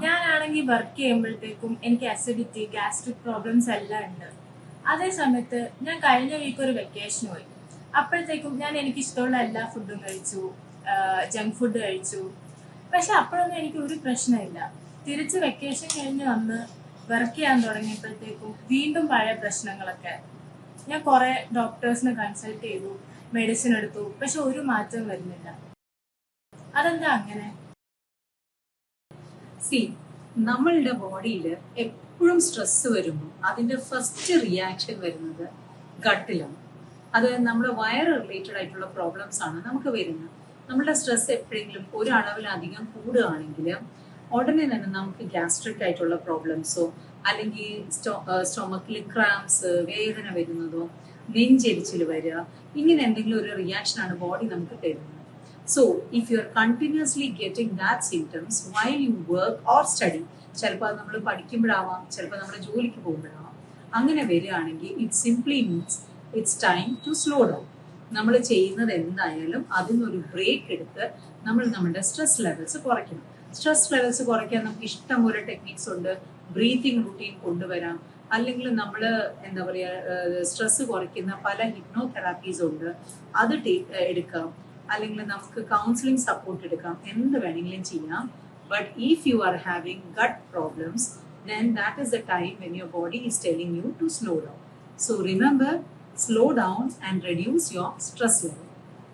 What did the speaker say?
ഞാനാണെങ്കിൽ വർക്ക് ചെയ്യുമ്പോഴത്തേക്കും എനിക്ക് അസിഡിറ്റി ഗ്യാസ്ട്രിക് പ്രോബ്ലംസ് എല്ലാം ഉണ്ട്. അതേ സമയത്ത് ഞാൻ കഴിഞ്ഞ വീക്ക് ഒരു വെക്കേഷൻ പോയി. അപ്പോഴത്തേക്കും ഞാൻ എനിക്ക് ഇഷ്ടമുള്ള എല്ലാ ഫുഡും കഴിച്ചു, ജങ്ക് ഫുഡ് കഴിച്ചു. പക്ഷെ അപ്പോഴൊന്നും എനിക്ക് ഒരു പ്രശ്നമില്ല. തിരിച്ച് വെക്കേഷൻ കഴിഞ്ഞ് വന്ന് വർക്ക് ചെയ്യാൻ തുടങ്ങിയപ്പോഴത്തേക്കും വീണ്ടും പഴയ പ്രശ്നങ്ങളൊക്കെ. ഞാൻ കുറെ ഡോക്ടേഴ്സിനെ കൺസൾട്ട് ചെയ്തു, മെഡിസിൻ എടുത്തു, പക്ഷെ ഒരു മാറ്റം വരുന്നില്ല. അതെന്താ അങ്ങനെ? നമ്മളുടെ ബോഡിയിൽ എപ്പോഴും സ്ട്രെസ് വരുമ്പോൾ അതിന്റെ ഫസ്റ്റ് റിയാക്ഷൻ വരുന്നത് ഗട്ടിലാണ്. അത് നമ്മുടെ വയർ റിലേറ്റഡ് ആയിട്ടുള്ള പ്രോബ്ലംസ് ആണ് നമുക്ക് വരുന്നത്. നമ്മളുടെ സ്ട്രെസ് എപ്പോഴെങ്കിലും ഒരു അളവിലധികം കൂടുകയാണെങ്കിൽ ഉടനെ തന്നെ നമുക്ക് ഗ്യാസ്ട്രിക് ആയിട്ടുള്ള പ്രോബ്ലംസോ അല്ലെങ്കിൽ സ്റ്റൊമക്കിൽ ക്രാംസ്, വേദന വരുന്നതോ, നെഞ്ചെരിച്ചിൽ വരിക, ഇങ്ങനെ എന്തെങ്കിലും ഒരു റിയാക്ഷനാണ് ബോഡി നമുക്ക് തരുന്നത്. So, if you are continuously getting that symptoms while you work or study, ചിലപ്പോൾ അത് നമ്മൾ പഠിക്കുമ്പോഴാവാം, ചിലപ്പോൾ നമ്മൾ ജോലിക്ക് പോകുമ്പോഴാവാം, അങ്ങനെ വരികയാണെങ്കിൽ it simply means it's time to slow down. നമ്മൾ ചെയ്യുന്നത് എന്തായാലും അതിനൊരു ബ്രേക്ക് എടുത്ത് നമ്മൾ നമ്മുടെ സ്ട്രെസ് ലെവൽസ് കുറയ്ക്കണം. സ്ട്രെസ് ലെവൽസ് കുറയ്ക്കാൻ നമുക്ക് ഇഷ്ടംപോലെ ടെക്നിക്സ് ഉണ്ട്. ബ്രീത്തിങ് റുട്ടീൻ കൊണ്ടുവരാം, അല്ലെങ്കിൽ നമ്മൾ എന്താ പറയുക, സ്ട്രെസ് കുറയ്ക്കുന്ന പല ഹിപ്നോതെറാപ്പീസ് ഉണ്ട്, അത് എടുക്കാം, അല്ലെങ്കിൽ നമുക്ക് കൗൺസിലിംഗ് സപ്പോർട്ട് എടുക്കാം, എന്ത് വേണമെങ്കിലും ചെയ്യാം. But if you are having gut problems, then that is the time when your body is telling you to slow down. So remember, slow down and reduce your stress level.